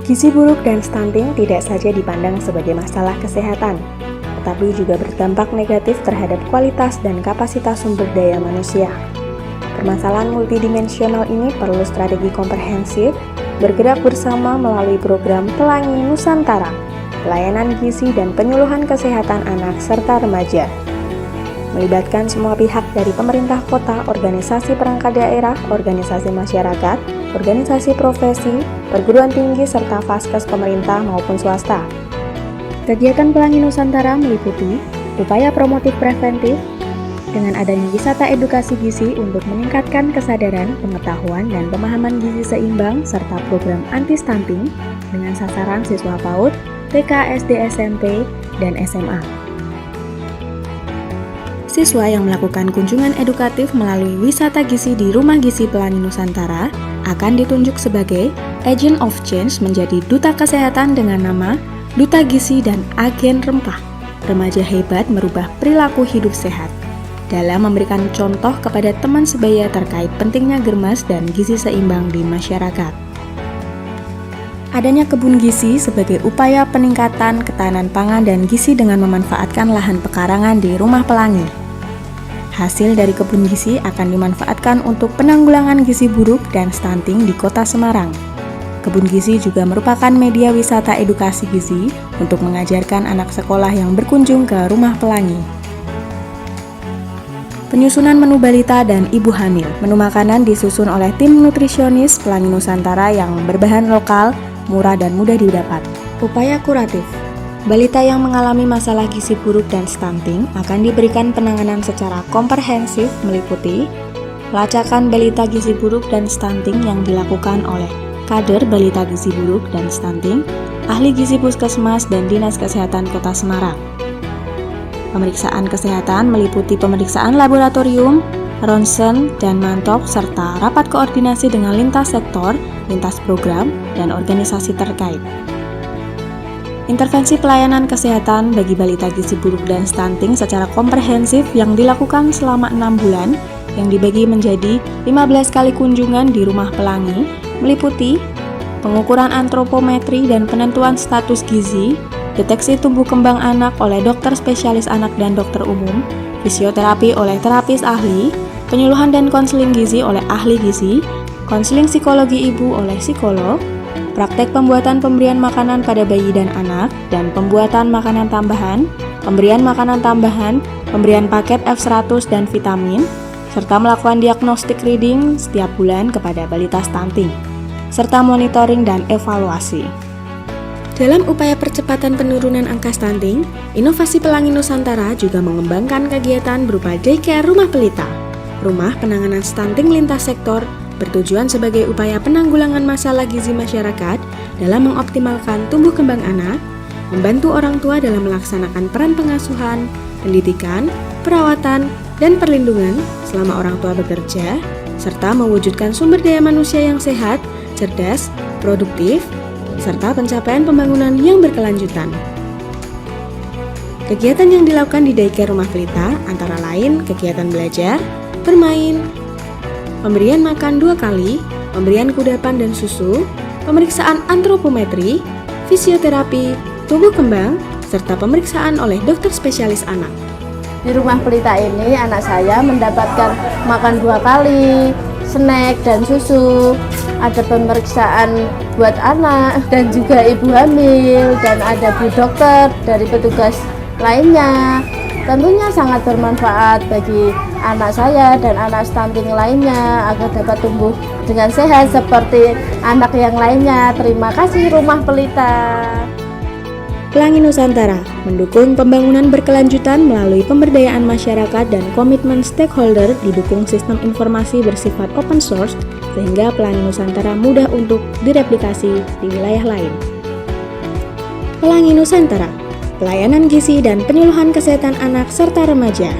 Gizi buruk dan stunting tidak saja dipandang sebagai masalah kesehatan, tetapi juga berdampak negatif terhadap kualitas dan kapasitas sumber daya manusia. Permasalahan multidimensional ini perlu strategi komprehensif, bergerak bersama melalui program Pelangi Nusantara, pelayanan gizi dan penyuluhan kesehatan anak serta remaja. Melibatkan semua pihak dari pemerintah kota, organisasi perangkat daerah, organisasi masyarakat, organisasi profesi, perguruan tinggi, serta vaskes pemerintah maupun swasta. Kegiatan Pelangi Nusantara meliputi upaya promotif preventif dengan adanya wisata edukasi gizi untuk meningkatkan kesadaran, pengetahuan, dan pemahaman gizi seimbang, serta program anti-stunting dengan sasaran siswa PAUD, TK, SD, SMP, dan SMA. Siswa yang melakukan kunjungan edukatif melalui wisata gizi di Rumah Gizi Pelangi Nusantara akan ditunjuk sebagai Agent of Change menjadi Duta Kesehatan dengan nama Duta Gizi dan Agen Rempah. Remaja hebat merubah perilaku hidup sehat dalam memberikan contoh kepada teman sebaya terkait pentingnya germas dan gizi seimbang di masyarakat. Adanya kebun gizi sebagai upaya peningkatan ketahanan pangan dan gizi dengan memanfaatkan lahan pekarangan di Rumah Pelangi. Hasil dari kebun gizi akan dimanfaatkan untuk penanggulangan gizi buruk dan stunting di Kota Semarang. Kebun gizi juga merupakan media wisata edukasi gizi untuk mengajarkan anak sekolah yang berkunjung ke Rumah Pelangi. Penyusunan menu balita dan ibu hamil. Menu makanan disusun oleh tim nutrisionis Pelangi Nusantara yang berbahan lokal, murah dan mudah didapat. Upaya kuratif. Balita yang mengalami masalah gizi buruk dan stunting akan diberikan penanganan secara komprehensif meliputi pelacakan balita gizi buruk dan stunting yang dilakukan oleh kader balita gizi buruk dan stunting, ahli gizi puskesmas dan Dinas Kesehatan Kota Semarang. Pemeriksaan kesehatan meliputi pemeriksaan laboratorium, ronsen, dan mantop, serta rapat koordinasi dengan lintas sektor, lintas program, dan organisasi terkait. Intervensi pelayanan kesehatan bagi balita gizi buruk dan stunting secara komprehensif yang dilakukan selama 6 bulan yang dibagi menjadi 15 kali kunjungan di Rumah Pelangi meliputi pengukuran antropometri dan penentuan status gizi, deteksi tumbuh kembang anak oleh dokter spesialis anak dan dokter umum, fisioterapi oleh terapis ahli, penyuluhan dan konseling gizi oleh ahli gizi, konseling psikologi ibu oleh psikolog, praktek pembuatan pemberian makanan pada bayi dan anak, dan pembuatan makanan tambahan, pemberian makanan tambahan, pemberian paket F100 dan vitamin, serta melakukan diagnostik reading setiap bulan kepada balita stunting, serta monitoring dan evaluasi. Dalam upaya percepatan penurunan angka stunting, Inovasi Pelangi Nusantara juga mengembangkan kegiatan berupa daycare rumah pelita, rumah penanganan stunting lintas sektor, bertujuan sebagai upaya penanggulangan masalah gizi masyarakat dalam mengoptimalkan tumbuh kembang anak, membantu orang tua dalam melaksanakan peran pengasuhan, pendidikan, perawatan, dan perlindungan selama orang tua bekerja, serta mewujudkan sumber daya manusia yang sehat, cerdas, produktif, serta pencapaian pembangunan yang berkelanjutan. Kegiatan yang dilakukan di daycare rumah pelita antara lain kegiatan belajar, bermain, pemberian makan 2 kali, pemberian kudapan dan susu, pemeriksaan antropometri, fisioterapi, tumbuh kembang, serta pemeriksaan oleh dokter spesialis anak. Di rumah pelita ini anak saya mendapatkan makan 2 kali, snack dan susu, ada pemeriksaan buat anak dan juga ibu hamil, dan ada bu dokter dari petugas lainnya. Tentunya sangat bermanfaat bagi anak saya dan anak stunting lainnya agar dapat tumbuh dengan sehat seperti anak yang lainnya. Terima kasih Rumah Pelita. Pelangi Nusantara mendukung pembangunan berkelanjutan melalui pemberdayaan masyarakat dan komitmen stakeholder didukung sistem informasi bersifat open source sehingga Pelangi Nusantara mudah untuk direplikasi di wilayah lain. Pelangi Nusantara, pelayanan gizi dan penyuluhan kesehatan anak serta remaja.